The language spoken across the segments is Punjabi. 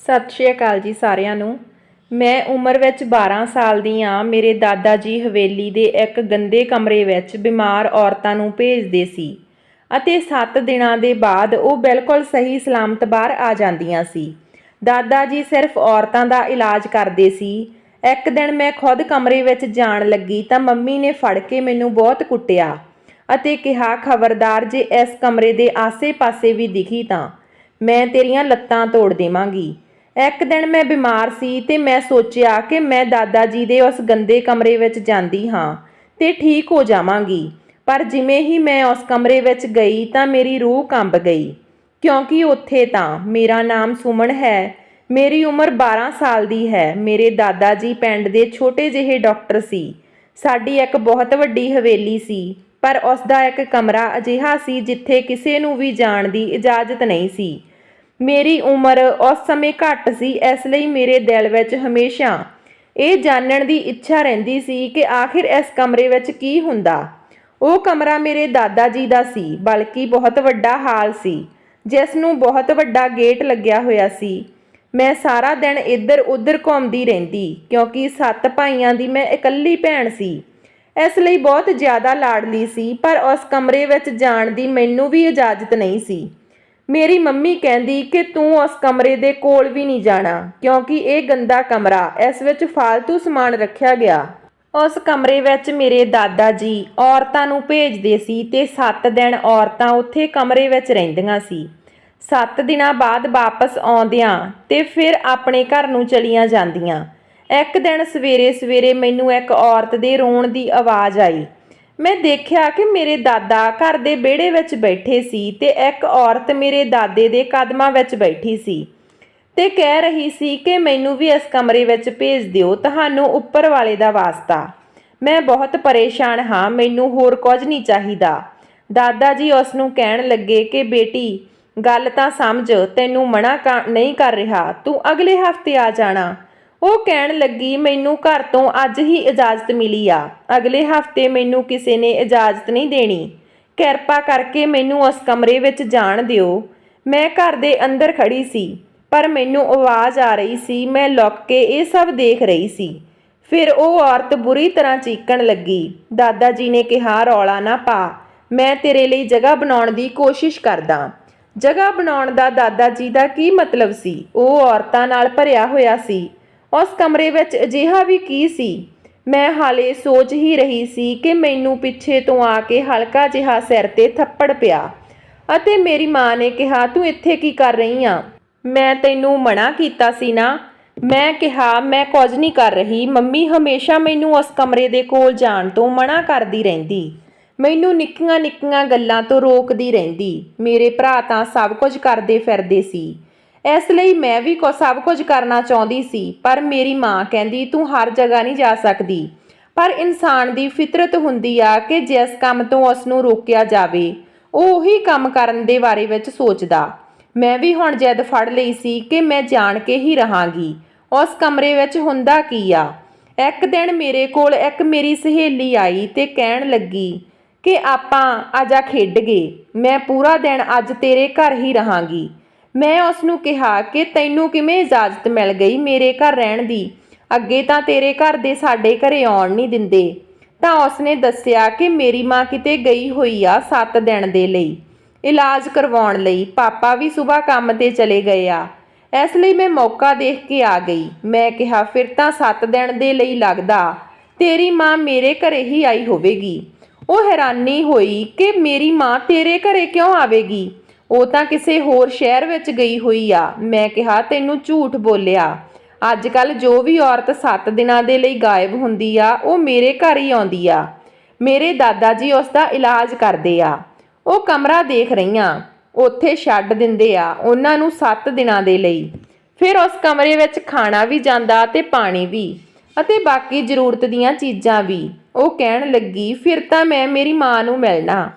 सत श्री अकाल जी सारिਆਂ ਨੂੰ। मैं उम्र ਵਿੱਚ 12 ਸਾਲ ਦੀ ਹਾਂ। ਮੇਰੇ ਦਾਦਾ ਜੀ ਹਵੇਲੀ ਦੇ ਇੱਕ ਗੰਦੇ ਕਮਰੇ ਵਿੱਚ ਬਿਮਾਰ ਔਰਤਾਂ ਨੂੰ ਭੇਜਦੇ ਸੀ ਅਤੇ 7 ਦਿਨਾਂ ਦੇ ਬਾਅਦ ਉਹ ਬਿਲਕੁਲ ਸਹੀ ਸਲਾਮਤ ਬਾਹਰ ਆ ਜਾਂਦੀਆਂ ਸੀ। ਦਾਦਾ ਜੀ ਸਿਰਫ ਔਰਤਾਂ ਦਾ ਇਲਾਜ ਕਰਦੇ ਸੀ। ਇੱਕ ਦਿਨ ਮੈਂ ਖੁਦ ਕਮਰੇ ਵਿੱਚ ਜਾਣ ਲੱਗੀ ਤਾਂ ਮੰਮੀ ਨੇ ਫੜ ਕੇ ਮੈਨੂੰ ਬਹੁਤ ਕੁੱਟਿਆ ਅਤੇ ਕਿਹਾ, ਖਬਰਦਾਰ ਜੇ ਇਸ ਕਮਰੇ ਦੇ ਆਸੇ-ਪਾਸੇ ਵੀ ਦਿਖੀ ਤਾਂ ਮੈਂ ਤੇਰੀਆਂ ਲੱਤਾਂ ਤੋੜ ਦੇਵਾਂਗੀ। ਇੱਕ ਦਿਨ ਮੈਂ ਬਿਮਾਰ ਸੀ ਤੇ ਮੈਂ ਸੋਚਿਆ ਕਿ ਮੈਂ ਦਾਦਾ ਜੀ ਦੇ ਉਸ ਗੰਦੇ ਕਮਰੇ ਵਿੱਚ ਜਾਂਦੀ ਹਾਂ ਤੇ ਠੀਕ ਹੋ ਜਾਵਾਂਗੀ। ਪਰ ਜਿਵੇਂ ਹੀ ਮੈਂ ਉਸ ਕਮਰੇ ਵਿੱਚ ਗਈ ਤਾਂ ਮੇਰੀ ਰੂਹ ਕੰਬ ਗਈ, ਕਿਉਂਕਿ ਉੱਥੇ ਤਾਂ ਮੇਰਾ ਨਾਮ ਸੁਮਨ ਹੈ, ਮੇਰੀ ਉਮਰ 12 ਸਾਲ ਦੀ ਹੈ। ਮੇਰੇ ਦਾਦਾ ਜੀ ਪਿੰਡ ਦੇ ਛੋਟੇ ਜਿਹੇ ਡਾਕਟਰ ਸੀ। ਸਾਡੀ ਇੱਕ ਬਹੁਤ ਵੱਡੀ ਹਵੇਲੀ ਸੀ, ਪਰ ਉਸ ਦਾ ਇੱਕ ਕਮਰਾ ਅਜਿਹਾ ਸੀ ਜਿੱਥੇ ਕਿਸੇ ਨੂੰ ਵੀ ਜਾਣ ਦੀ ਇਜਾਜ਼ਤ ਨਹੀਂ ਸੀ। ਮੇਰੀ ਉਮਰ ਉਸ ਸਮੇਂ ਘੱਟ ਸੀ, ਇਸ ਲਈ ਮੇਰੇ ਦਿਲ ਵਿੱਚ ਹਮੇਸ਼ਾ ਇਹ ਜਾਣਨ ਦੀ ਇੱਛਾ ਰਹਿੰਦੀ ਸੀ ਕਿ ਆਖਿਰ ਇਸ ਕਮਰੇ ਵਿੱਚ ਕੀ ਹੁੰਦਾ। ਉਹ ਕਮਰਾ ਮੇਰੇ ਦਾਦਾ ਜੀ ਦਾ ਸੀ, ਬਲਕਿ ਬਹੁਤ ਵੱਡਾ ਹਾਲ ਸੀ ਜਿਸ ਨੂੰ ਬਹੁਤ ਵੱਡਾ ਗੇਟ ਲੱਗਿਆ ਹੋਇਆ ਸੀ। ਮੈਂ ਸਾਰਾ ਦਿਨ ਇੱਧਰ ਉੱਧਰ ਘੁੰਮਦੀ ਰਹਿੰਦੀ, ਕਿਉਂਕਿ 7 ਭਾਈਆਂ ਦੀ ਮੈਂ ਇਕੱਲੀ ਭੈਣ ਸੀ, ਇਸ ਲਈ ਬਹੁਤ ਜ਼ਿਆਦਾ ਲਾਡਲੀ ਸੀ। ਪਰ ਉਸ ਕਮਰੇ ਵਿੱਚ ਜਾਣ ਦੀ ਮੈਨੂੰ ਵੀ ਇਜਾਜ਼ਤ ਨਹੀਂ ਸੀ। ਮੇਰੀ ਮੰਮੀ ਕਹਿੰਦੀ ਕਿ ਤੂੰ ਉਸ ਕਮਰੇ ਦੇ ਕੋਲ ਵੀ ਨਹੀਂ ਜਾਣਾ, ਕਿਉਂਕਿ ਇਹ ਗੰਦਾ ਕਮਰਾ, ਇਸ ਵਿੱਚ ਫਾਲਤੂ ਸਮਾਨ ਰੱਖਿਆ ਗਿਆ। ਉਸ ਕਮਰੇ ਵਿੱਚ ਮੇਰੇ ਦਾਦਾ ਜੀ ਔਰਤਾਂ ਨੂੰ ਭੇਜਦੇ ਸੀ ਤੇ 7 ਦਿਨ ਔਰਤਾਂ ਉੱਥੇ ਕਮਰੇ ਵਿੱਚ ਰਹਿੰਦੀਆਂ ਸੀ। 7 ਦਿਨਾਂ ਬਾਅਦ ਵਾਪਸ ਆਉਂਦਿਆਂ ਤੇ ਫਿਰ ਆਪਣੇ ਘਰ ਨੂੰ ਚਲੀਆਂ ਜਾਂਦੀਆਂ। ਇੱਕ ਦਿਨ ਸਵੇਰੇ ਸਵੇਰੇ ਮੈਨੂੰ ਇੱਕ ਔਰਤ ਦੇ ਰੋਣ ਦੀ ਆਵਾਜ਼ ਆਈ। ਮੈਂ ਦੇਖਿਆ ਕਿ ਮੇਰੇ ਦਾਦਾ ਘਰ ਦੇ ਵਿਹੜੇ ਵਿੱਚ ਬੈਠੇ ਸੀ ਤੇ ਇੱਕ ਔਰਤ ਮੇਰੇ ਦਾਦੇ ਦੇ ਕਦਮਾਂ ਵਿੱਚ ਬੈਠੀ ਸੀ ਤੇ ਕਹਿ ਰਹੀ ਸੀ ਕਿ ਮੈਨੂੰ ਵੀ ਇਸ ਕਮਰੇ ਵਿੱਚ ਭੇਜ ਦਿਓ, ਤੁਹਾਨੂੰ ਉੱਪਰ ਵਾਲੇ ਦਾ ਵਾਸਤਾ। ਮੈਂ ਬਹੁਤ ਪਰੇਸ਼ਾਨ ਹਾਂ, ਮੈਨੂੰ ਹੋਰ ਕੁਝ ਨਹੀਂ ਚਾਹੀਦਾ। ਦਾਦਾ ਜੀ ਉਸ ਨੂੰ ਕਹਿਣ ਲੱਗੇ ਕਿ ਬੇਟੀ, ਗੱਲ ਤਾਂ ਸਮਝ, ਤੈਨੂੰ ਮਨਾ ਨਹੀਂ ਕਰ ਰਿਹਾ, ਤੂੰ ਅਗਲੇ ਹਫ਼ਤੇ ਆ ਜਾਣਾ। ਉਹ ਕਹਿਣ ਲੱਗੀ, ਮੈਨੂੰ ਘਰ ਤੋਂ ਅੱਜ ਹੀ ਇਜਾਜ਼ਤ ਮਿਲੀ ਆ, ਅਗਲੇ ਹਫ਼ਤੇ ਮੈਨੂੰ ਕਿਸੇ ਨੇ ਇਜਾਜ਼ਤ ਨਹੀਂ ਦੇਣੀ। ਕਿਰਪਾ ਕਰਕੇ ਮੈਨੂੰ ਉਸ ਕਮਰੇ ਵਿੱਚ ਜਾਣ ਦਿਓ। ਮੈਂ ਘਰ ਦੇ ਅੰਦਰ ਖੜੀ ਸੀ, ਪਰ ਮੈਨੂੰ ਆਵਾਜ਼ ਆ ਰਹੀ ਸੀ। ਮੈਂ ਲੁੱਕ ਕੇ ਇਹ ਸਭ ਦੇਖ ਰਹੀ ਸੀ। ਫਿਰ ਉਹ ਔਰਤ ਬੁਰੀ ਤਰ੍ਹਾਂ ਚੀਕਣ ਲੱਗੀ। ਦਾਦਾ ਜੀ ਨੇ ਕਿਹਾ, ਰੌਲਾ ਨਾ ਪਾ, ਮੈਂ ਤੇਰੇ ਲਈ ਜਗ੍ਹਾ ਬਣਾਉਣ ਦੀ ਕੋਸ਼ਿਸ਼ ਕਰਦਾ। ਜਗ੍ਹਾ ਬਣਾਉਣ ਦਾ ਦਾਦਾ ਜੀ ਦਾ ਕੀ ਮਤਲਬ ਸੀ? ਉਹ ਔਰਤਾਂ ਨਾਲ ਭਰਿਆ ਹੋਇਆ ਸੀ। ਉਸ ਕਮਰੇ ਵਿੱਚ ਅਜਿਹਾ ਵੀ ਕੀ ਸੀ? ਮੈਂ ਹਾਲੇ ਸੋਚ ਹੀ ਰਹੀ ਸੀ ਕਿ ਮੈਨੂੰ ਪਿੱਛੇ ਤੋਂ ਆ ਕੇ ਹਲਕਾ ਜਿਹਾ ਸਿਰ ਤੇ ਥੱਪੜ ਪਿਆ ਅਤੇ ਮੇਰੀ ਮਾਂ ਨੇ ਕਿਹਾ, ਤੂੰ ਇੱਥੇ ਕੀ ਕਰ ਰਹੀ ਆਂ? ਮੈਂ ਤੈਨੂੰ ਮਨਾ ਕੀਤਾ ਸੀ ਨਾ। ਮੈਂ ਕਿਹਾ, ਮੈਂ ਕੁਝ ਨਹੀਂ ਕਰ ਰਹੀ। ਮੰਮੀ ਹਮੇਸ਼ਾ ਮੈਨੂੰ ਉਸ ਕਮਰੇ ਦੇ ਕੋਲ ਜਾਣ ਤੋਂ ਮਨਾ ਕਰਦੀ ਰਹਿੰਦੀ, ਮੈਨੂੰ ਨਿੱਕੀਆਂ ਨਿੱਕੀਆਂ ਗੱਲਾਂ ਤੋਂ ਰੋਕਦੀ ਰਹਿੰਦੀ। ਮੇਰੇ ਭਰਾ ਤਾਂ ਸਭ ਕੁਝ ਕਰਦੇ ਫਿਰਦੇ ਸੀ, ਇਸ ਲਈ ਮੈਂ ਵੀ ਸਭ ਕੁਝ ਕਰਨਾ ਚਾਹੁੰਦੀ ਸੀ। ਪਰ ਮੇਰੀ ਮਾਂ ਕਹਿੰਦੀ, ਤੂੰ ਹਰ ਜਗ੍ਹਾ ਨਹੀਂ ਜਾ ਸਕਦੀ। ਪਰ ਇਨਸਾਨ ਦੀ ਫਿਤਰਤ ਹੁੰਦੀ ਆ ਕਿ ਜਿਸ ਕੰਮ ਤੋਂ ਉਸ ਨੂੰ ਰੋਕਿਆ ਜਾਵੇ ਉਹ ਉਹੀ ਕੰਮ ਕਰਨ ਦੇ ਬਾਰੇ ਵਿੱਚ ਸੋਚਦਾ। ਮੈਂ ਵੀ ਹੁਣ ਜਿੱਦ ਫੜ ਲਈ ਸੀ ਕਿ ਮੈਂ ਜਾਣ ਕੇ ਹੀ ਰਹਾਂਗੀ ਉਸ ਕਮਰੇ ਵਿੱਚ ਹੁੰਦਾ ਕੀ ਆ। ਇੱਕ ਦਿਨ ਮੇਰੇ ਕੋਲ ਇੱਕ ਮੇਰੀ ਸਹੇਲੀ ਆਈ ਤੇ ਕਹਿਣ ਲੱਗੀ ਕਿ ਆਪਾਂ ਆਜਾ ਖੇਡ ਗਏ, ਮੈਂ ਪੂਰਾ ਦਿਨ ਅੱਜ ਤੇਰੇ ਘਰ ਹੀ ਰਹਾਂਗੀ। ਮੈਂ ਉਸ ਨੂੰ ਕਿਹਾ ਕਿ ਤੈਨੂੰ ਕਿਵੇਂ ਇਜਾਜ਼ਤ ਮਿਲ ਗਈ ਮੇਰੇ ਘਰ ਰਹਿਣ ਦੀ? ਅੱਗੇ ਤਾਂ ਤੇਰੇ ਘਰ ਦੇ ਸਾਡੇ ਘਰੇ ਆਉਣ ਨਹੀਂ ਦਿੰਦੇ। ਤਾਂ ਉਸਨੇ ਦੱਸਿਆ ਕਿ ਮੇਰੀ ਮਾਂ ਕਿਤੇ ਗਈ ਹੋਈ ਆ 7 ਦਿਨ ਦੇ ਲਈ ਇਲਾਜ ਕਰਵਾਉਣ ਲਈ। ਪਾਪਾ ਵੀ ਸਵੇਰ ਕੰਮ ਤੇ ਚਲੇ ਗਏ ਆ, ਇਸ ਲਈ ਮੈਂ ਮੌਕਾ ਦੇਖ ਕੇ ਆ ਗਈ। ਮੈਂ ਕਿਹਾ, ਫਿਰ ਤਾਂ 7 ਦਿਨ ਦੇ ਲਈ ਲੱਗਦਾ ਤੇਰੀ ਮਾਂ ਮੇਰੇ ਘਰੇ ਹੀ ਆਈ ਹੋਵੇਗੀ। ਉਹ ਹੈਰਾਨੀ ਹੋਈ ਕਿ ਮੇਰੀ ਮਾਂ ਤੇਰੇ ਘਰੇ ਕਿਉਂ ਆਵੇਗੀ? ਉਹ ਤਾਂ ਕਿਸੇ ਹੋਰ ਸ਼ਹਿਰ ਵਿੱਚ ਗਈ ਹੋਈ ਆ। ਮੈਂ ਕਿਹਾ, ਤੈਨੂੰ ਝੂਠ ਬੋਲਿਆ। ਅੱਜ ਕੱਲ੍ਹ ਜੋ ਵੀ ਔਰਤ 7 ਦਿਨਾਂ ਦੇ ਲਈ ਗਾਇਬ ਹੁੰਦੀ ਆ ਉਹ ਮੇਰੇ ਘਰ ਹੀ ਆਉਂਦੀ ਆ। ਮੇਰੇ ਦਾਦਾ ਜੀ ਉਸ ਦਾ ਇਲਾਜ ਕਰਦੇ ਆ। ਉਹ ਕਮਰਾ ਦੇਖ ਰਹੀਆਂ, ਉੱਥੇ ਛੱਡ ਦਿੰਦੇ ਆ ਉਹਨਾਂ ਨੂੰ 7 ਦਿਨਾਂ ਦੇ ਲਈ। ਫਿਰ ਉਸ ਕਮਰੇ ਵਿੱਚ ਖਾਣਾ ਵੀ ਜਾਂਦਾ ਤੇ ਪਾਣੀ ਵੀ ਅਤੇ ਬਾਕੀ ਜ਼ਰੂਰਤ ਦੀਆਂ ਚੀਜ਼ਾਂ ਵੀ। ਉਹ ਕਹਿਣ ਲੱਗੀ, ਫਿਰ ਤਾਂ ਮੈਂ ਮੇਰੀ ਮਾਂ ਨੂੰ ਮਿਲਣਾ,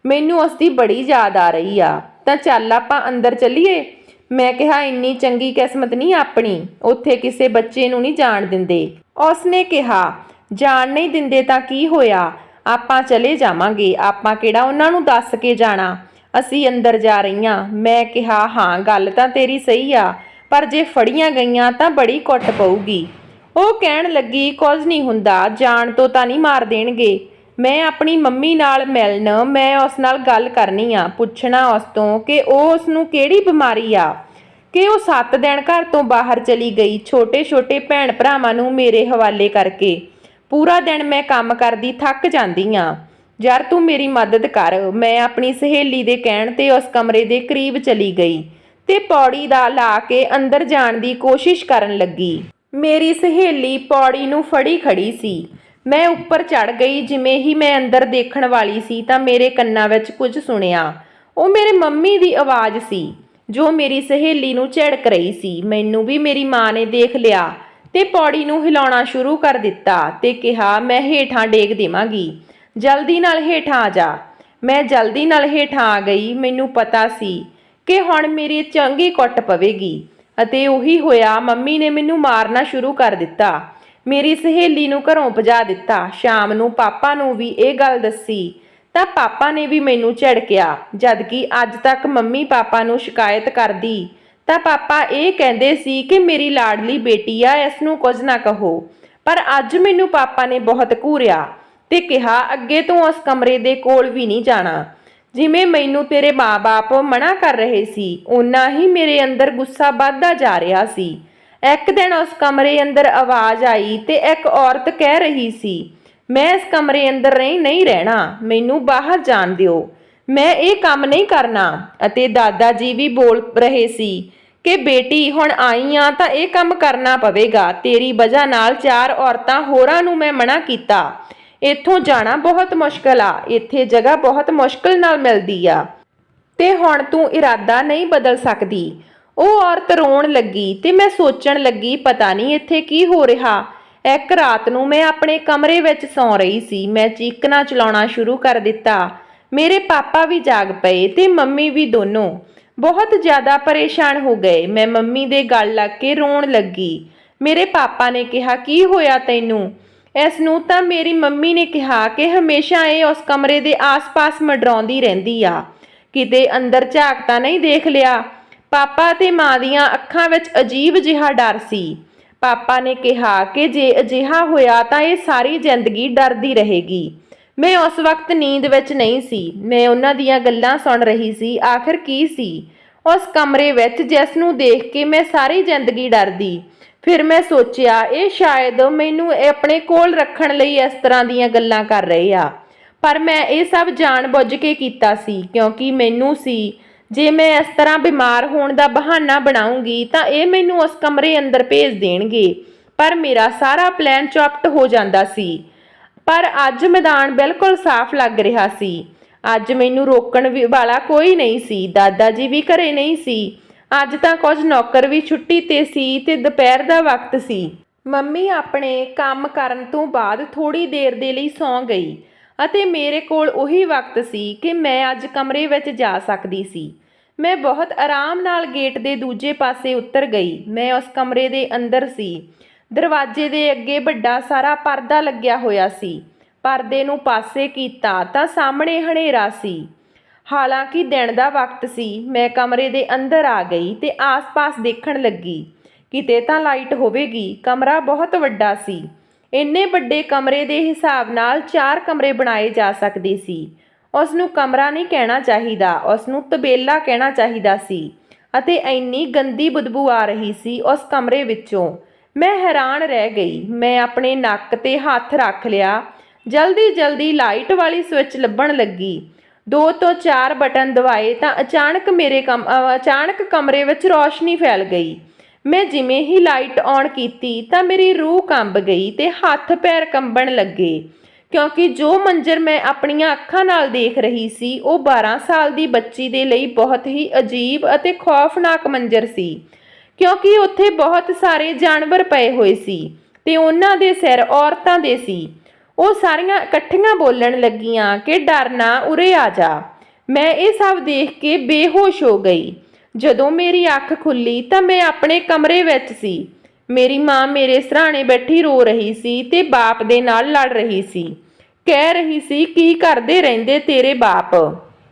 ਮੈਨੂੰ ਉਸ ਦੀ ਬੜੀ ਯਾਦ ਆ ਰਹੀ ਆ। ਤਾਂ ਚੱਲ ਆਪਾਂ ਅੰਦਰ ਚੱਲੀਏ। ਮੈਂ ਕਿਹਾ, ਇੰਨੀ ਚੰਗੀ ਕਿਸਮਤ ਨਹੀਂ ਆਪਣੀ, ਉੱਥੇ ਕਿਸੇ ਬੱਚੇ ਨੂੰ ਨਹੀਂ ਜਾਣ ਦਿੰਦੇ। ਉਸਨੇ ਕਿਹਾ, ਜਾਣ ਨਹੀਂ ਦਿੰਦੇ ਤਾਂ ਕੀ ਹੋਇਆ, ਆਪਾਂ ਚਲੇ ਜਾਵਾਂਗੇ, ਆਪਾਂ ਕਿਹੜਾ ਉਹਨਾਂ ਨੂੰ ਦੱਸ ਕੇ ਜਾਣਾ ਅਸੀਂ ਅੰਦਰ ਜਾ ਰਹੀਆਂ। ਮੈਂ ਕਿਹਾ, ਹਾਂ ਗੱਲ ਤਾਂ ਤੇਰੀ ਸਹੀ ਆ, ਪਰ ਜੇ ਫੜੀਆਂ ਗਈਆਂ ਤਾਂ ਬੜੀ ਕੁੱਟ ਪਊਗੀ। ਉਹ ਕਹਿਣ ਲੱਗੀ, ਕੁਝ ਨਹੀਂ ਹੁੰਦਾ, ਜਾਣ ਤੋਂ ਤਾਂ ਨਹੀਂ ਮਾਰ ਦੇਣਗੇ। ਮੈਂ ਆਪਣੀ ਮੰਮੀ ਨਾਲ ਮਿਲਣ, ਮੈਂ ਉਸ ਨਾਲ ਗੱਲ ਕਰਨੀ ਆ, ਪੁੱਛਣਾ ਉਸ ਤੋਂ ਕਿ ਉਹ ਉਸ ਨੂੰ ਕਿਹੜੀ ਬਿਮਾਰੀ ਆ ਕਿ ਉਹ 7 ਦਿਨ ਘਰ ਤੋਂ ਬਾਹਰ ਚਲੀ ਗਈ, ਛੋਟੇ ਛੋਟੇ ਭੈਣ ਭਰਾਵਾਂ ਨੂੰ ਮੇਰੇ ਹਵਾਲੇ ਕਰਕੇ। ਪੂਰਾ ਦਿਨ ਮੈਂ ਕੰਮ ਕਰਦੀ ਥੱਕ ਜਾਂਦੀ ਆ। ਯਾਰ ਤੂੰ ਮੇਰੀ ਮਦਦ ਕਰ। ਮੈਂ ਆਪਣੀ ਸਹੇਲੀ ਦੇ ਕਹਿਣ ਤੇ ਉਸ ਕਮਰੇ ਦੇ ਕਰੀਬ ਚਲੀ ਗਈ ਤੇ ਪੌੜੀ ਦਾ ਲਾ ਕੇ ਅੰਦਰ ਜਾਣ ਦੀ ਕੋਸ਼ਿਸ਼ ਕਰਨ ਲੱਗੀ। ਮੇਰੀ ਸਹੇਲੀ ਪੌੜੀ ਨੂੰ ਫੜੀ ਖੜੀ ਸੀ। ਮੈਂ ਉੱਪਰ ਚੜ ਗਈ। ਜਿਵੇਂ ਹੀ ਮੈਂ ਅੰਦਰ ਦੇਖਣ ਵਾਲੀ ਸੀ ਤਾਂ ਮੇਰੇ ਕੰਨਾਂ ਵਿੱਚ ਕੁਝ ਸੁਣਿਆ। ਉਹ ਮੇਰੇ ਮੰਮੀ ਦੀ ਆਵਾਜ਼ ਸੀ ਜੋ ਮੇਰੀ ਸਹੇਲੀ ਨੂੰ ਝਿੜਕ ਰਹੀ ਸੀ। ਮੈਨੂੰ ਵੀ ਮੇਰੀ ਮਾਂ ਨੇ ਦੇਖ ਲਿਆ ਤੇ ਪੌੜੀ ਨੂੰ ਹਿਲਾਉਣਾ ਸ਼ੁਰੂ ਕਰ ਦਿੱਤਾ ਤੇ ਕਿਹਾ, ਮੈਂ ਹੇਠਾਂ ਡੇਗ ਦੇਵਾਂਗੀ, ਜਲਦੀ ਨਾਲ ਹੇਠਾਂ ਆ ਜਾ। ਮੈਂ ਜਲਦੀ ਨਾਲ ਹੇਠਾਂ ਆ ਗਈ। ਮੈਨੂੰ ਪਤਾ ਸੀ ਕਿ ਹੁਣ ਮੇਰੀ ਚੰਗੀ ਕੁੱਟ ਪਵੇਗੀ ਅਤੇ ਉਹੀ ਹੋਇਆ। ਮੰਮੀ ਨੇ ਮੈਨੂੰ ਮਾਰਨਾ ਸ਼ੁਰੂ ਕਰ ਦਿੱਤਾ। ਮੇਰੀ ਸਹੇਲੀ ਨੂੰ ਘਰੋਂ ਭਜਾ ਦਿੱਤਾ। ਸ਼ਾਮ ਨੂੰ ਪਾਪਾ ਨੂੰ ਵੀ ਇਹ ਗੱਲ ਦੱਸੀ ਤਾਂ ਪਾਪਾ ਨੇ ਵੀ ਮੈਨੂੰ ਝਿੜਕਿਆ। ਜਦਕਿ ਅੱਜ ਤੱਕ ਮੰਮੀ ਪਾਪਾ ਨੂੰ ਸ਼ਿਕਾਇਤ ਕਰਦੀ ਤਾਂ ਪਾਪਾ ਇਹ ਕਹਿੰਦੇ ਸੀ ਕਿ ਮੇਰੀ ਲਾਡਲੀ ਬੇਟੀ ਆ, ਇਸ ਨੂੰ ਕੁਝ ਨਾ ਕਹੋ। ਪਰ ਅੱਜ ਮੈਨੂੰ ਪਾਪਾ ਨੇ ਬਹੁਤ ਘੂਰਿਆ ਤੇ ਕਿਹਾ, ਅੱਗੇ ਤੋਂ ਉਸ ਕਮਰੇ ਦੇ ਕੋਲ ਵੀ ਨਹੀਂ ਜਾਣਾ। ਜਿਵੇਂ ਮੈਨੂੰ ਤੇਰੇ ਮਾਂ-ਬਾਪ ਮਨਾ ਕਰ ਰਹੇ ਸੀ, ਓਨਾ ਹੀ ਮੇਰੇ ਅੰਦਰ ਗੁੱਸਾ ਵੱਧਦਾ ਜਾ ਰਿਹਾ ਸੀ। ਇੱਕ ਦਿਨ ਉਸ ਕਮਰੇ ਅੰਦਰ ਆਵਾਜ਼ ਆਈ ਤੇ ਇੱਕ ਔਰਤ ਕਹਿ ਰਹੀ ਸੀ, ਮੈਂ ਇਸ ਕਮਰੇ ਅੰਦਰ ਨਹੀਂ ਰਹਿਣਾ, ਮੈਨੂੰ ਬਾਹਰ ਜਾਣ ਦਿਓ, ਮੈਂ ਇਹ ਕੰਮ ਨਹੀਂ ਕਰਨਾ। ਅਤੇ ਦਾਦਾ ਜੀ ਵੀ ਬੋਲ ਰਹੇ ਸੀ ਕਿ ਬੇਟੀ ਹੁਣ ਆਈ ਆ ਤਾਂ ਇਹ ਕੰਮ ਕਰਨਾ ਪਵੇਗਾ। ਤੇਰੀ ਵਜ੍ਹਾ ਨਾਲ 4 ਔਰਤਾਂ ਹੋਰਾਂ ਨੂੰ ਮੈਂ ਮਨਾ ਕੀਤਾ। ਇੱਥੋਂ ਜਾਣਾ ਬਹੁਤ ਮੁਸ਼ਕਲ ਆ, ਇੱਥੇ ਜਗ੍ਹਾ ਬਹੁਤ ਮੁਸ਼ਕਲ ਨਾਲ ਮਿਲਦੀ ਆ ਤੇ ਹੁਣ ਤੂੰ ਇਰਾਦਾ ਨਹੀਂ ਬਦਲ ਸਕਦੀ। ਉਹ ਔਰਤ ਰੋਣ ਲੱਗੀ ਤੇ ਮੈਂ ਸੋਚਣ ਲੱਗੀ, ਪਤਾ ਨਹੀਂ ਇੱਥੇ ਕੀ ਹੋ ਰਿਹਾ। ਇੱਕ ਰਾਤ ਨੂੰ ਮੈਂ ਆਪਣੇ ਕਮਰੇ ਵਿੱਚ ਸੌਂ ਰਹੀ ਸੀ। ਮੈਂ ਚੀਕਣਾ ਚਲਾਉਣਾ ਸ਼ੁਰੂ ਕਰ ਦਿੱਤਾ। ਮੇਰੇ ਪਾਪਾ ਵੀ ਜਾਗ ਪਏ ਤੇ ਮੰਮੀ ਵੀ, ਦੋਨੋਂ ਬਹੁਤ ਜ਼ਿਆਦਾ ਪਰੇਸ਼ਾਨ ਹੋ ਗਏ। ਮੈਂ ਮੰਮੀ ਦੇ ਗਲ ਲੱਗ ਕੇ ਰੋਣ ਲੱਗੀ। ਮੇਰੇ ਪਾਪਾ ਨੇ ਕਿਹਾ, ਕੀ ਹੋਇਆ ਤੈਨੂੰ? ਇਸ ਨੂੰ ਤਾਂ ਮੇਰੀ ਮੰਮੀ ਨੇ ਕਿਹਾ ਕਿ ਹਮੇਸ਼ਾ ਇਹ ਉਸ ਕਮਰੇ ਦੇ ਆਸ-ਪਾਸ ਮੰਡਰਾਉਂਦੀ ਰਹਿੰਦੀ ਆ, ਕਿਤੇ ਅੰਦਰ ਝਾਕ ਤਾਂ ਨਹੀਂ ਦੇਖ ਲਿਆ। ਪਾਪਾ ਤੇ ਮਾਂ ਦੀਆਂ ਅੱਖਾਂ ਵਿੱਚ ਅਜੀਬ ਜਿਹਾ ਡਰ ਸੀ। ਪਾਪਾ ਨੇ ਕਿਹਾ ਕਿ ਜੇ ਅਜਿਹਾ ਹੋਇਆ ਤਾਂ ਇਹ ਸਾਰੀ ਜ਼ਿੰਦਗੀ ਡਰਦੀ ਰਹੇਗੀ। ਮੈਂ ਉਸ ਵਕਤ ਨੀਂਦ ਵਿੱਚ ਨਹੀਂ ਸੀ। ਮੈਂ ਉਹਨਾਂ ਦੀਆਂ ਗੱਲਾਂ ਸੁਣ ਰਹੀ ਸੀ। ਆਖਿਰ ਕੀ ਸੀ ਉਸ ਕਮਰੇ ਵਿੱਚ ਜਿਸ ਨੂੰ ਦੇਖ ਕੇ ਮੈਂ ਸਾਰੀ ਜ਼ਿੰਦਗੀ ਡਰਦੀ? ਫਿਰ ਮੈਂ ਸੋਚਿਆ, ਇਹ ਸ਼ਾਇਦ ਮੈਨੂੰ ਆਪਣੇ ਕੋਲ ਰੱਖਣ ਲਈ ਇਸ ਤਰ੍ਹਾਂ ਦੀਆਂ ਗੱਲਾਂ ਕਰ ਰਹੇ ਆ। ਪਰ ਮੈਂ ਇਹ ਸਭ ਜਾਣ ਬੁੱਝ ਕੇ ਕੀਤਾ ਸੀ, ਕਿਉਂਕਿ ਮੈਨੂੰ ਸੀ ਜੇ ਮੈਂ ਇਸ ਤਰ੍ਹਾਂ ਬਿਮਾਰ ਹੋਣ ਦਾ ਬਹਾਨਾ ਬਣਾਉਂਗੀ ਤਾਂ ਇਹ ਮੈਨੂੰ ਉਸ ਕਮਰੇ ਅੰਦਰ ਭੇਜ ਦੇਣਗੇ। ਪਰ ਮੇਰਾ ਸਾਰਾ ਪਲਾਨ ਚੌਪਟ ਹੋ ਜਾਂਦਾ ਸੀ। ਪਰ ਅੱਜ ਮੈਦਾਨ ਬਿਲਕੁਲ ਸਾਫ਼ ਲੱਗ ਰਿਹਾ ਸੀ। ਅੱਜ ਮੈਨੂੰ ਰੋਕਣ ਵਾਲਾ ਕੋਈ ਨਹੀਂ ਸੀ। ਦਾਦਾ ਜੀ ਵੀ ਘਰੇ ਨਹੀਂ ਸੀ। ਅੱਜ ਤਾਂ ਕੁਝ ਨੌਕਰ ਵੀ ਛੁੱਟੀ ਤੇ ਸੀ ਤੇ ਦੁਪਹਿਰ ਦਾ ਵਕਤ ਸੀ। ਮੰਮੀ ਆਪਣੇ ਕੰਮ ਕਰਨ ਤੋਂ ਬਾਅਦ ਥੋੜੀ ਦੇਰ ਦੇ ਲਈ ਸੌਂ ਗਈ ਅਤੇ ਮੇਰੇ ਕੋਲ ਉਹੀ ਵਕਤ ਸੀ ਕਿ ਮੈਂ ਅੱਜ ਕਮਰੇ ਵਿੱਚ ਜਾ ਸਕਦੀ ਸੀ। ਮੈਂ ਬਹੁਤ ਆਰਾਮ ਨਾਲ ਗੇਟ ਦੇ ਦੂਜੇ ਪਾਸੇ ਉਤਰ ਗਈ। ਮੈਂ ਉਸ ਕਮਰੇ ਦੇ ਅੰਦਰ ਸੀ। ਦਰਵਾਜ਼ੇ ਦੇ ਅੱਗੇ ਵੱਡਾ ਸਾਰਾ ਪਰਦਾ ਲੱਗਿਆ ਹੋਇਆ ਸੀ। ਪਰਦੇ ਨੂੰ ਪਾਸੇ ਕੀਤਾ ਤਾਂ ਸਾਹਮਣੇ ਹਨੇਰਾ ਸੀ। ਹਾਲਾਂਕਿ ਦਿਨ ਦਾ ਵਕਤ ਸੀ। ਮੈਂ ਕਮਰੇ ਦੇ ਅੰਦਰ ਆ ਗਈ ਤੇ ਆਸ-ਪਾਸ ਦੇਖਣ ਲੱਗੀ, ਕਿਤੇ ਤਾਂ ਲਾਈਟ ਹੋਵੇਗੀ। ਕਮਰਾ ਬਹੁਤ ਵੱਡਾ ਸੀ। ਇੰਨੇ ਵੱਡੇ ਕਮਰੇ ਦੇ ਹਿਸਾਬ ਨਾਲ 4 ਕਮਰੇ ਬਣਾਏ ਜਾ ਸਕਦੇ ਸੀ। ਉਸ ਨੂੰ ਕਮਰਾ ਨਹੀਂ ਕਹਿਣਾ ਚਾਹੀਦਾ, ਉਸ ਨੂੰ ਤਬੇਲਾ ਕਹਿਣਾ ਚਾਹੀਦਾ ਸੀ। ਅਤੇ ਇੰਨੀ ਗੰਦੀ ਬਦਬੂ ਆ ਰਹੀ ਸੀ ਉਸ ਕਮਰੇ ਵਿੱਚੋਂ। ਮੈਂ ਹੈਰਾਨ ਰਹਿ ਗਈ। ਮੈਂ ਆਪਣੇ ਨੱਕ ਤੇ ਹੱਥ ਰੱਖ ਲਿਆ। ਜਲਦੀ ਲਾਈਟ ਵਾਲੀ ਸਵਿੱਚ ਲੱਭਣ ਲੱਗੀ। 2 ਤੋਂ 4 ਬਟਨ ਦਬਾਏ ਤਾਂ ਅਚਾਨਕ ਕਮਰੇ ਵਿੱਚ ਰੌਸ਼ਨੀ ਫੈਲ ਗਈ। ਮੈਂ ਜਿਵੇਂ ਹੀ ਲਾਈਟ ਔਨ ਕੀਤੀ ਤਾਂ ਮੇਰੀ ਰੂਹ ਕੰਬ ਗਈ ਤੇ ਹੱਥ ਪੈਰ ਕੰਬਣ ਲੱਗੇ, ਕਿਉਂਕਿ ਜੋ ਮੰਜ਼ਰ ਮੈਂ ਆਪਣੀਆਂ ਅੱਖਾਂ ਨਾਲ ਦੇਖ ਰਹੀ ਸੀ ਉਹ 12 ਸਾਲ ਦੀ ਬੱਚੀ ਦੇ ਲਈ ਬਹੁਤ ਹੀ ਅਜੀਬ ਅਤੇ ਖੌਫਨਾਕ ਮੰਜ਼ਰ ਸੀ। ਕਿਉਂਕਿ ਉੱਥੇ ਬਹੁਤ ਸਾਰੇ ਜਾਨਵਰ ਪਏ ਹੋਏ ਸੀ ਤੇ ਉਹਨਾਂ ਦੇ ਸਿਰ ਔਰਤਾਂ ਦੇ ਸੀ। ਉਹ ਸਾਰੀਆਂ ਇਕੱਠੀਆਂ ਬੋਲਣ ਲੱਗੀਆਂ ਕਿ ਡਰ ਨਾ, ਉਰੇ ਆ ਜਾ। ਮੈਂ ਇਹ ਸਭ ਦੇਖ ਕੇ ਬੇਹੋਸ਼ ਹੋ ਗਈ। ਜਦੋਂ ਮੇਰੀ ਅੱਖ ਖੁੱਲੀ ਤਾਂ ਮੈਂ ਆਪਣੇ ਕਮਰੇ ਵਿੱਚ ਸੀ। ਮੇਰੀ ਮਾਂ ਮੇਰੇ ਸਿਰਹਾਣੇ ਬੈਠੀ ਰੋ ਰਹੀ ਸੀ ਤੇ ਬਾਪ ਦੇ ਨਾਲ ਲੜ ਰਹੀ ਸੀ। ਕਹਿ ਰਹੀ ਸੀ, ਕੀ ਕਰਦੇ ਰਹਿੰਦੇ ਤੇਰੇ ਬਾਪ?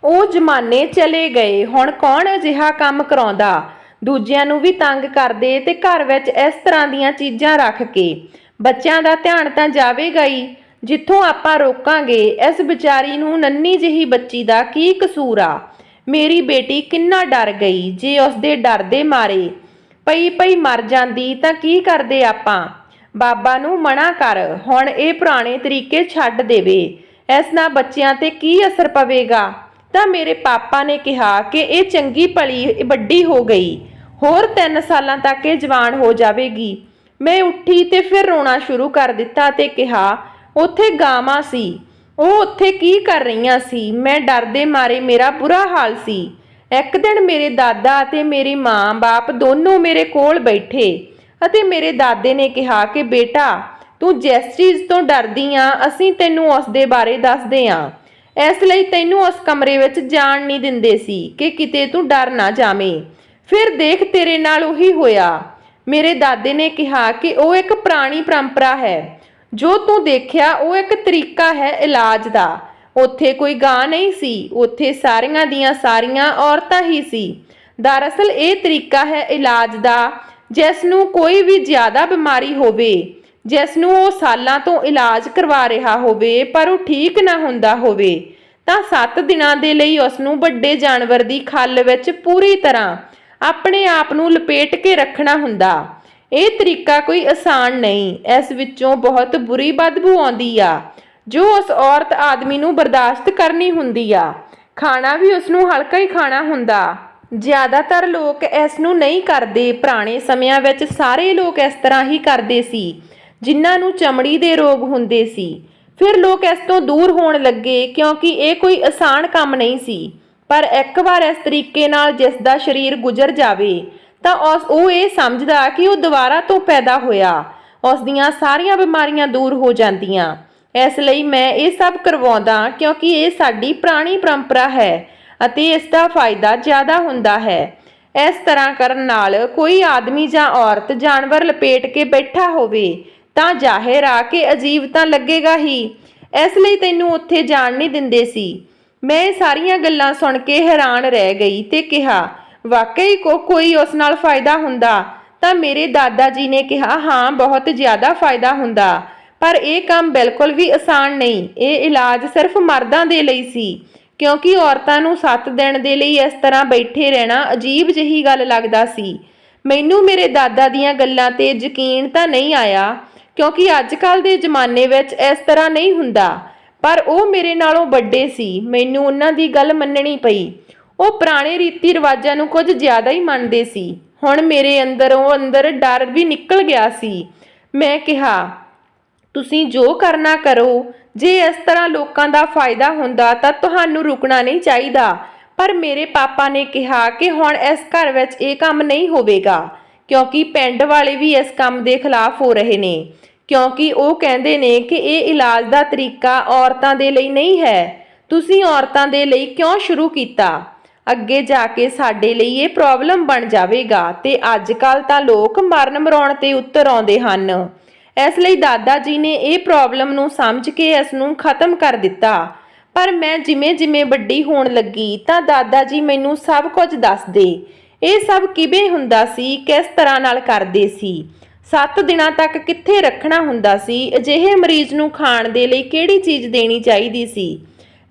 ਉਹ ਜ਼ਮਾਨੇ ਚਲੇ ਗਏ। ਹੁਣ ਕੌਣ ਅਜਿਹਾ ਕੰਮ ਕਰਾਉਂਦਾ? ਦੂਜਿਆਂ ਨੂੰ ਵੀ ਤੰਗ ਕਰਦੇ ਤੇ ਘਰ ਵਿੱਚ ਇਸ ਤਰ੍ਹਾਂ ਦੀਆਂ ਚੀਜ਼ਾਂ ਰੱਖ ਕੇ। ਬੱਚਿਆਂ ਦਾ ਧਿਆਨ ਤਾਂ ਜਾਵੇਗਾ ਹੀ। ਜਿੱਥੋਂ ਆਪਾਂ ਰੋਕਾਂਗੇ, ਇਸ ਵਿਚਾਰੀ ਨੂੰ, ਨੰਨੀ ਜਿਹੀ ਬੱਚੀ ਦਾ ਕੀ ਕਸੂਰ ਆ? ਮੇਰੀ ਬੇਟੀ ਕਿੰਨਾ ਡਰ ਗਈ। ਜੇ ਉਸਦੇ ਡਰ ਦੇ ਮਾਰੇ ਪਈ ਪਈ ਮਰ ਜਾਂਦੀ ਤਾਂ ਕੀ ਕਰਦੇ ਆਪਾਂ? ਬਾਬਾ ਨੂੰ ਮਨਾ ਕਰ, ਹੁਣ ਇਹ ਪੁਰਾਣੇ ਤਰੀਕੇ ਛੱਡ ਦੇਵੇ। ਇਸ ਨਾਲ ਬੱਚਿਆਂ ਤੇ ਕੀ ਅਸਰ ਪਵੇਗਾ? ਤਾਂ ਮੇਰੇ ਪਾਪਾ ਨੇ ਕਿਹਾ ਕਿ ਇਹ ਚੰਗੀ ਭਲੀ ਵੱਡੀ ਹੋ ਗਈ, ਹੋਰ 3 ਸਾਲਾਂ ਤੱਕ ਇਹ ਜਵਾਨ ਹੋ ਜਾਵੇਗੀ। ਮੈਂ ਉੱਠੀ ਤੇ ਫਿਰ ਰੋਣਾ ਸ਼ੁਰੂ ਕਰ ਦਿੱਤਾ ਤੇ ਕਿਹਾ, ਉੱਥੇ ਗਾਵਾਂ ਸੀ, ਉਹ ਉੱਥੇ ਕੀ ਕਰ ਰਹੀਆਂ ਸੀ? ਮੈਂ ਡਰ ਦੇ ਮਾਰੇ ਮੇਰਾ ਬੁਰਾ ਹਾਲ ਸੀ। ਇੱਕ ਦਿਨ ਮੇਰੇ ਦਾਦਾ ਅਤੇ ਮੇਰੀ ਮਾਂ ਬਾਪ ਦੋਨੋਂ ਮੇਰੇ ਕੋਲ ਬੈਠੇ ਅਤੇ ਮੇਰੇ ਦਾਦੇ ਨੇ ਕਿਹਾ ਕਿ ਬੇਟਾ, ਤੂੰ ਜਿਸ ਚੀਜ਼ ਤੋਂ ਡਰਦੀ ਆ, ਅਸੀਂ ਤੈਨੂੰ ਉਸ ਦੇ ਬਾਰੇ ਦੱਸਦੇ ਹਾਂ। ਇਸ ਲਈ ਤੈਨੂੰ ਉਸ ਕਮਰੇ ਵਿੱਚ ਜਾਣ ਨਹੀਂ ਦਿੰਦੇ ਸੀ ਕਿ ਕਿਤੇ ਤੂੰ ਡਰ ਨਾ ਜਾਵੇਂ। ਫਿਰ ਦੇਖ, ਤੇਰੇ ਨਾਲ ਉਹੀ ਹੋਇਆ। ਮੇਰੇ ਦਾਦੇ ਨੇ ਕਿਹਾ ਕਿ ਉਹ ਇੱਕ ਪੁਰਾਣੀ ਪਰੰਪਰਾ ਹੈ। ਜੋ ਤੂੰ ਦੇਖਿਆ ਉਹ ਇੱਕ ਤਰੀਕਾ ਹੈ ਇਲਾਜ ਦਾ। ਉੱਥੇ ਕੋਈ ਗਾਂ ਨਹੀਂ ਸੀ, ਉੱਥੇ ਸਾਰੀਆਂ ਦੀਆਂ ਸਾਰੀਆਂ ਔਰਤਾਂ ਹੀ ਸੀ। ਦਰਅਸਲ ਇਹ ਤਰੀਕਾ ਹੈ ਇਲਾਜ ਦਾ, ਜਿਸ ਨੂੰ ਕੋਈ ਵੀ ਜ਼ਿਆਦਾ ਬਿਮਾਰੀ ਹੋਵੇ, ਜਿਸ ਨੂੰ ਉਹ ਸਾਲਾਂ ਤੋਂ ਇਲਾਜ ਕਰਵਾ ਰਿਹਾ ਹੋਵੇ ਪਰ ਉਹ ਠੀਕ ਨਾ ਹੁੰਦਾ ਹੋਵੇ, ਤਾਂ 7 ਦਿਨਾਂ ਦੇ ਲਈ ਉਸ ਨੂੰ ਵੱਡੇ ਜਾਨਵਰ ਦੀ ਖੱਲ ਵਿੱਚ ਪੂਰੀ ਤਰ੍ਹਾਂ ਆਪਣੇ ਆਪ ਨੂੰ ਲਪੇਟ ਕੇ ਰੱਖਣਾ ਹੁੰਦਾ। ਇਹ ਤਰੀਕਾ ਕੋਈ ਆਸਾਨ ਨਹੀਂ। ਇਸ ਵਿੱਚੋਂ ਬਹੁਤ ਬੁਰੀ ਬਦਬੂ ਆਉਂਦੀ ਆ ਜੋ ਉਸ ਔਰਤ ਆਦਮੀ ਨੂੰ ਬਰਦਾਸ਼ਤ ਕਰਨੀ ਹੁੰਦੀ ਆ। ਖਾਣਾ ਵੀ ਉਸ ਨੂੰ ਹਲਕਾ ਹੀ ਖਾਣਾ ਹੁੰਦਾ। ਜ਼ਿਆਦਾਤਰ ਲੋਕ ਇਸ ਨੂੰ ਨਹੀਂ ਕਰਦੇ। ਪੁਰਾਣੇ ਸਮਿਆਂ ਵਿੱਚ ਸਾਰੇ ਲੋਕ ਇਸ ਤਰ੍ਹਾਂ ਹੀ ਕਰਦੇ ਸੀ ਜਿਨ੍ਹਾਂ ਨੂੰ ਚਮੜੀ ਦੇ ਰੋਗ ਹੁੰਦੇ ਸੀ। ਫਿਰ ਲੋਕ ਇਸ ਤੋਂ ਦੂਰ ਹੋਣ ਲੱਗੇ ਕਿਉਂਕਿ ਇਹ ਕੋਈ ਆਸਾਨ ਕੰਮ ਨਹੀਂ ਸੀ। ਪਰ ਇੱਕ ਵਾਰ ਇਸ ਤਰੀਕੇ ਨਾਲ ਜਿਸ ਦਾ ਸਰੀਰ ਗੁਜ਼ਰ ਜਾਵੇ ਤਾਂ ਉਹ ਇਹ ਸਮਝਦਾ ਕਿ ਉਹ ਦੁਬਾਰਾ ਤੋਂ ਪੈਦਾ ਹੋਇਆ। ਉਸ ਦੀਆਂ ਸਾਰੀਆਂ ਬਿਮਾਰੀਆਂ ਦੂਰ ਹੋ ਜਾਂਦੀਆਂ। ਇਸ ਲਈ ਮੈਂ ਇਹ ਸਭ ਕਰਵਾਉਂਦਾ ਕਿਉਂਕਿ ਇਹ ਸਾਡੀ ਪੁਰਾਣੀ ਪਰੰਪਰਾ ਹੈ ਅਤੇ ਇਸ ਦਾ ਫਾਇਦਾ ਜ਼ਿਆਦਾ ਹੁੰਦਾ ਹੈ। ਇਸ ਤਰ੍ਹਾਂ ਕਰਨ ਨਾਲ ਕੋਈ ਆਦਮੀ ਜਾਂ ਔਰਤ ਜਾਨਵਰ ਲਪੇਟ ਕੇ ਬੈਠਾ ਹੋਵੇ ਤਾਂ ਜ਼ਾਹਿਰ ਆ ਕਿ ਅਜੀਬ ਤਾਂ ਲੱਗੇਗਾ ਹੀ। ਇਸ ਲਈ ਤੈਨੂੰ ਉੱਥੇ ਜਾਣ ਨਹੀਂ ਦਿੰਦੇ ਸੀ। ਮੈਂ ਇਹ ਸਾਰੀਆਂ ਗੱਲਾਂ ਸੁਣ ਕੇ ਹੈਰਾਨ ਰਹਿ ਗਈ ਤੇ ਕਿਹਾ, ਵਾਕਈ ਕੋਈ ਉਸ ਨਾਲ ਫਾਇਦਾ ਹੁੰਦਾ? ਤਾਂ ਮੇਰੇ ਦਾਦਾ ਜੀ ਨੇ ਕਿਹਾ, ਹਾਂ, ਬਹੁਤ ਜ਼ਿਆਦਾ ਫਾਇਦਾ ਹੁੰਦਾ, ਪਰ ਇਹ ਕੰਮ ਬਿਲਕੁਲ ਵੀ ਆਸਾਨ ਨਹੀਂ। ਇਹ ਇਲਾਜ ਸਿਰਫ ਮਰਦਾਂ ਦੇ ਲਈ ਸੀ ਕਿਉਂਕਿ ਔਰਤਾਂ ਨੂੰ 7 ਦਿਨ ਦੇ ਲਈ ਇਸ ਤਰ੍ਹਾਂ ਬੈਠੇ ਰਹਿਣਾ ਅਜੀਬ ਜਿਹੀ ਗੱਲ ਲੱਗਦਾ ਸੀ। ਮੈਨੂੰ ਮੇਰੇ ਦਾਦਾ ਦੀਆਂ ਗੱਲਾਂ ਤੇ ਯਕੀਨ ਤਾਂ ਨਹੀਂ ਆਇਆ ਕਿਉਂਕਿ ਅੱਜ ਕੱਲ੍ਹ ਦੇ ਜ਼ਮਾਨੇ ਵਿੱਚ ਇਸ ਤਰ੍ਹਾਂ ਨਹੀਂ ਹੁੰਦਾ, ਪਰ ਉਹ ਮੇਰੇ ਨਾਲੋਂ ਵੱਡੇ ਸੀ। ਮੈਨੂੰ ਉਹਨਾਂ ਦੀ ਗੱਲ ਮੰਨਣੀ ਪਈ। ਉਹ ਪੁਰਾਣੇ ਰੀਤੀ ਰਿਵਾਜਾਂ ਨੂੰ ਕੁਝ ਜ਼ਿਆਦਾ ਹੀ ਮੰਨਦੇ ਸੀ। ਹੁਣ ਮੇਰੇ ਅੰਦਰ ਡਰ ਵੀ ਨਿਕਲ ਗਿਆ ਸੀ। ਮੈਂ ਕਿਹਾ, ਤੁਸੀਂ ਜੋ ਕਰਨਾ ਕਰੋ। ਜੇ ਇਸ ਤਰ੍ਹਾਂ ਲੋਕਾਂ ਦਾ ਫਾਇਦਾ ਹੁੰਦਾ ਤਾਂ ਤੁਹਾਨੂੰ ਰੁਕਣਾ ਨਹੀਂ ਚਾਹੀਦਾ। ਪਰ ਮੇਰੇ ਪਾਪਾ ਨੇ ਕਿਹਾ ਕਿ ਹੁਣ ਇਸ ਘਰ ਵਿੱਚ ਇਹ ਕੰਮ ਨਹੀਂ ਹੋਵੇਗਾ ਕਿਉਂਕਿ ਪਿੰਡ ਵਾਲੇ ਵੀ ਇਸ ਕੰਮ ਦੇ ਖਿਲਾਫ ਹੋ ਰਹੇ ਨੇ, ਕਿਉਂਕਿ ਉਹ ਕਹਿੰਦੇ ਨੇ ਕਿ ਇਹ ਇਲਾਜ ਦਾ ਤਰੀਕਾ ਔਰਤਾਂ ਦੇ ਲਈ ਨਹੀਂ ਹੈ। ਤੁਸੀਂ ਔਰਤਾਂ ਦੇ ਲਈ ਕਿਉਂ ਸ਼ੁਰੂ ਕੀਤਾ? ਅੱਗੇ ਜਾ ਕੇ ਸਾਡੇ ਲਈ ਇਹ ਪ੍ਰੋਬਲਮ ਬਣ ਜਾਵੇਗਾ ਤੇ ਅੱਜ ਕੱਲ੍ਹ ਤਾਂ ਲੋਕ ਮਰਨ ਮਰਾਉਣ ਤੇ ਉਤਰ ਆਉਂਦੇ ਹਨ। ਇਸ ਲਈ ਦਾਦਾ ਜੀ ਨੇ ਇਹ ਪ੍ਰੋਬਲਮ ਨੂੰ ਸਮਝ ਕੇ ਇਸ ਨੂੰ ਖਤਮ ਕਰ ਦਿੱਤਾ। ਪਰ ਮੈਂ ਜਿਵੇਂ ਜਿਵੇਂ ਵੱਡੀ ਹੋਣ ਲੱਗੀ ਤਾਂ ਦਾਦਾ ਜੀ ਮੈਨੂੰ ਸਭ ਕੁਝ ਦੱਸਦੇ। ਇਹ ਸਭ ਕਿਵੇਂ ਹੁੰਦਾ ਸੀ, ਕਿਸ ਤਰ੍ਹਾਂ ਨਾਲ ਕਰਦੇ ਸੀ, 7 ਦਿਨਾਂ ਤੱਕ ਕਿੱਥੇ ਰੱਖਣਾ ਹੁੰਦਾ ਸੀ, ਅਜਿਹੇ ਮਰੀਜ਼ ਨੂੰ ਖਾਣ ਦੇ ਲਈ ਕਿਹੜੀ ਚੀਜ਼ ਦੇਣੀ ਚਾਹੀਦੀ ਸੀ।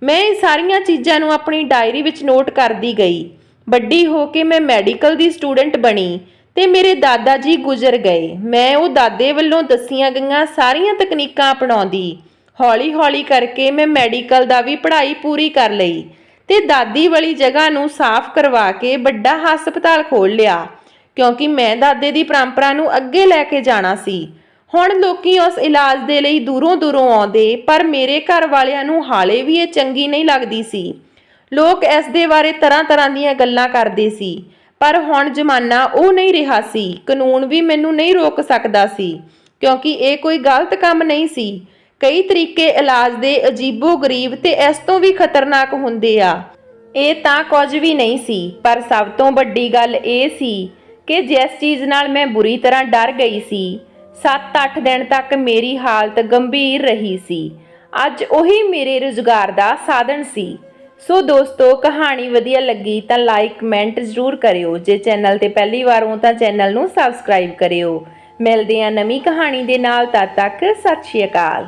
ਮੈਂ ਇਹ ਸਾਰੀਆਂ ਚੀਜ਼ਾਂ ਨੂੰ ਆਪਣੀ ਡਾਇਰੀ ਵਿੱਚ ਨੋਟ ਕਰਦੀ ਗਈ। ਵੱਡੀ ਹੋ ਕੇ ਮੈਂ ਮੈਡੀਕਲ ਦੀ ਸਟੂਡੈਂਟ ਬਣੀ ਤੇ ਮੇਰੇ ਦਾਦਾ ਜੀ ਗੁਜ਼ਰ ਗਏ। ਮੈਂ ਉਹ ਦਾਦੇ ਵੱਲੋਂ ਦੱਸੀਆਂ ਗਈਆਂ ਸਾਰੀਆਂ ਤਕਨੀਕਾਂ ਅਪਣਾਉਂਦੀ। ਹੌਲੀ ਹੌਲੀ ਕਰਕੇ ਮੈਂ ਮੈਡੀਕਲ ਦਾ ਵੀ ਪੜ੍ਹਾਈ ਪੂਰੀ ਕਰ ਲਈ ਤੇ ਦਾਦੀ ਵਾਲੀ ਜਗ੍ਹਾ ਨੂੰ ਸਾਫ਼ ਕਰਵਾ ਕੇ ਵੱਡਾ ਹਸਪਤਾਲ ਖੋਲ੍ਹ ਲਿਆ ਕਿਉਂਕਿ ਮੈਂ ਦਾਦੇ ਦੀ ਪਰੰਪਰਾ ਨੂੰ ਅੱਗੇ ਲੈ ਕੇ ਜਾਣਾ ਸੀ। ਹੁਣ ਲੋਕੀ ਉਸ ਇਲਾਜ ਦੇ ਲਈ ਦੂਰੋਂ ਦੂਰੋਂ ਆਉਂਦੇ, ਪਰ ਮੇਰੇ ਘਰ ਵਾਲਿਆਂ ਨੂੰ ਹਾਲੇ ਵੀ ਇਹ ਚੰਗੀ ਨਹੀਂ ਲੱਗਦੀ ਸੀ। ਲੋਕ ਇਸ ਦੇ ਬਾਰੇ ਤਰ੍ਹਾਂ ਤਰ੍ਹਾਂ ਦੀਆਂ ਗੱਲਾਂ ਕਰਦੇ ਸੀ, ਪਰ ਹੁਣ ਜ਼ਮਾਨਾ ਉਹ ਨਹੀਂ ਰਿਹਾ ਸੀ। ਕਾਨੂੰਨ ਵੀ ਮੈਨੂੰ ਨਹੀਂ ਰੋਕ ਸਕਦਾ ਸੀ ਕਿਉਂਕਿ ਇਹ ਕੋਈ ਗਲਤ ਕੰਮ ਨਹੀਂ ਸੀ। ਕਈ ਤਰੀਕੇ ਇਲਾਜ ਦੇ ਅਜੀਬੋ ਗਰੀਬ ਤੇ ਇਸ ਤੋਂ ਵੀ ਖਤਰਨਾਕ ਹੁੰਦੇ ਆ। ਇਹ ਤਾਂ ਕੁਝ ਵੀ ਨਹੀਂ ਸੀ, ਪਰ ਸਭ ਤੋਂ ਵੱਡੀ ਗੱਲ ਇਹ ਸੀ ਕਿ ਜਿਸ ਚੀਜ਼ ਨਾਲ ਮੈਂ ਬੁਰੀ ਤਰ੍ਹਾਂ ਡਰ ਗਈ ਸੀ, 7-8 ਦਿਨ ਤੱਕ ਮੇਰੀ ਹਾਲਤ ਗੰਭੀਰ ਰਹੀ ਸੀ। ਅੱਜ ਉਹੀ ਮੇਰੇ ਰੁਜ਼ਗਾਰ ਦਾ ਸਾਧਨ ਸੀ। ਸੋ ਦੋਸਤੋ, ਕਹਾਣੀ ਵਧੀਆ ਲੱਗੀ ਤਾਂ ਲਾਈਕ ਕਮੈਂਟ ਜ਼ਰੂਰ ਕਰਿਓ। ਜੇ ਚੈਨਲ ਤੇ ਪਹਿਲੀ ਵਾਰ ਹੋ ਤਾਂ ਚੈਨਲ ਨੂੰ ਸਬਸਕ੍ਰਾਈਬ ਕਰਿਓ। ਮਿਲਦੇ ਹਾਂ ਨਵੀਂ ਕਹਾਣੀ ਦੇ ਨਾਲ। ਤਦ ਤੱਕ ਸਤਿ ਸ਼੍ਰੀ ਅਕਾਲ।